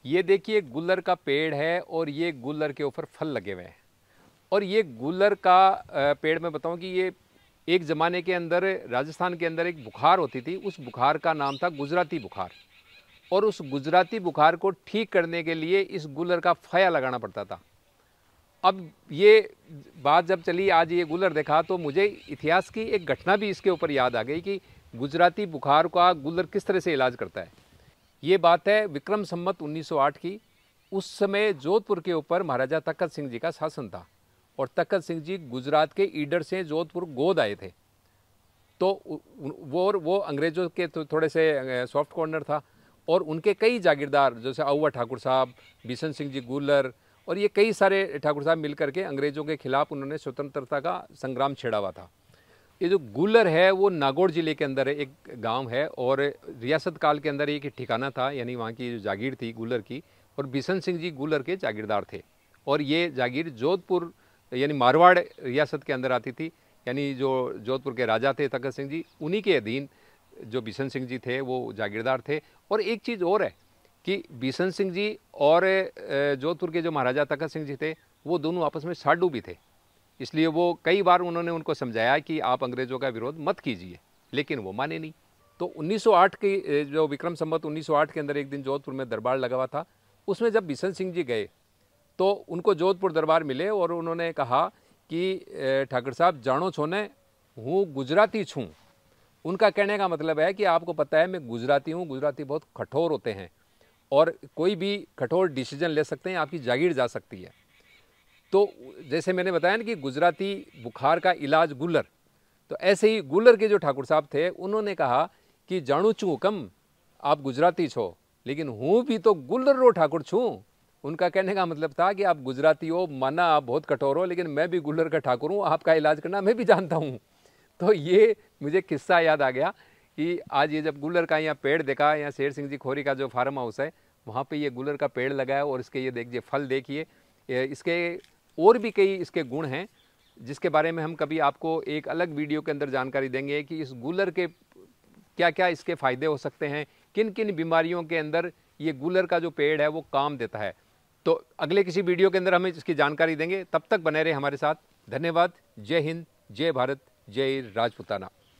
ये देखिए गुल्लर का पेड़ है और ये गुल्लर के ऊपर फल लगे हुए हैं। और ये गुल्लर का पेड़ मैं बताऊं कि ये एक ज़माने के अंदर राजस्थान के अंदर एक बुखार होती थी, उस बुखार का नाम था गुजराती बुखार। और उस गुजराती बुखार को ठीक करने के लिए इस गुल्लर का फया लगाना पड़ता था। अब ये बात जब चली, आज ये गुल्लर देखा तो मुझे इतिहास की एक घटना भी इसके ऊपर याद आ गई कि गुजराती बुखार का गुल्लर किस तरह से इलाज करता है। ये बात है विक्रम संवत 1908 की। उस समय जोधपुर के ऊपर महाराजा तखत सिंह जी का शासन था और तखत सिंह जी गुजरात के ईडर से जोधपुर गोद आए थे। तो वो अंग्रेज़ों के थोड़े से सॉफ्ट कॉर्नर था और उनके कई जागीरदार जैसे अव्वा ठाकुर साहब, बिशन सिंह जी गुल्लर और ये कई सारे ठाकुर साहब मिलकर के अंग्रेज़ों के खिलाफ उन्होंने स्वतंत्रता का संग्राम छेड़ा हुआ था। ये जो गुल्लर है वो नागौर ज़िले के अंदर एक गांव है और रियासत काल के अंदर एक ठिकाना था, यानी वहाँ की जो जागीर थी गुल्लर की, और बिशन सिंह जी गुल्लर के जागीरदार थे। और ये जागीर जोधपुर यानी मारवाड़ रियासत के अंदर आती थी, यानी जो जोधपुर के राजा थे तखत सिंह जी, उन्हीं के अधीन जो बिशन सिंह जी थे वो जागीरदार थे। और एक चीज़ और है कि बिशन सिंह जी और जोधपुर के जो महाराजा तखत सिंह जी थे वो दोनों आपस में साडू भी थे, इसलिए वो कई बार उन्होंने उनको समझाया कि आप अंग्रेज़ों का विरोध मत कीजिए, लेकिन वो माने नहीं। तो 1908 की जो विक्रम संवत 1908 के अंदर एक दिन जोधपुर में दरबार लगा हुआ था, उसमें जब बिशन सिंह जी गए तो उनको जोधपुर दरबार मिले और उन्होंने कहा कि ठाकुर साहब जानो छो ने हूँ गुजराती छूँ। उनका कहने का मतलब है कि आपको पता है मैं गुजराती हूँ, गुजराती बहुत कठोर होते हैं और कोई भी कठोर डिसीजन ले सकते हैं, आपकी जागीर जा सकती है। तो जैसे मैंने बताया ना कि गुजराती बुखार का इलाज गुल्लर, तो ऐसे ही गुल्लर के जो ठाकुर साहब थे उन्होंने कहा कि जाणू छू हुकम आप गुजराती छो, लेकिन हूँ भी तो गुल्लर रो ठाकुर छूँ। उनका कहने का मतलब था कि आप गुजराती हो, माना आप बहुत कठोर हो, लेकिन मैं भी गुल्लर का ठाकुर हूँ, आपका इलाज करना मैं भी जानता हूँ। तो ये मुझे किस्सा याद आ गया कि आज ये जब गुल्लर का यहाँ पेड़ देखा, यहाँ शेर सिंह जी खोरी का जो फार्म हाउस है वहाँ पे ये गुल्लर का पेड़ लगा है और इसके ये देखिए फल देखिए, इसके और भी कई इसके गुण हैं जिसके बारे में हम कभी आपको एक अलग वीडियो के अंदर जानकारी देंगे कि इस गुल्लर के क्या क्या इसके फ़ायदे हो सकते हैं, किन किन बीमारियों के अंदर ये गुल्लर का जो पेड़ है वो काम देता है। तो अगले किसी वीडियो के अंदर हम इसकी जानकारी देंगे, तब तक बने रहे हमारे साथ। धन्यवाद। जय हिंद, जय भारत, जय राजपूताना।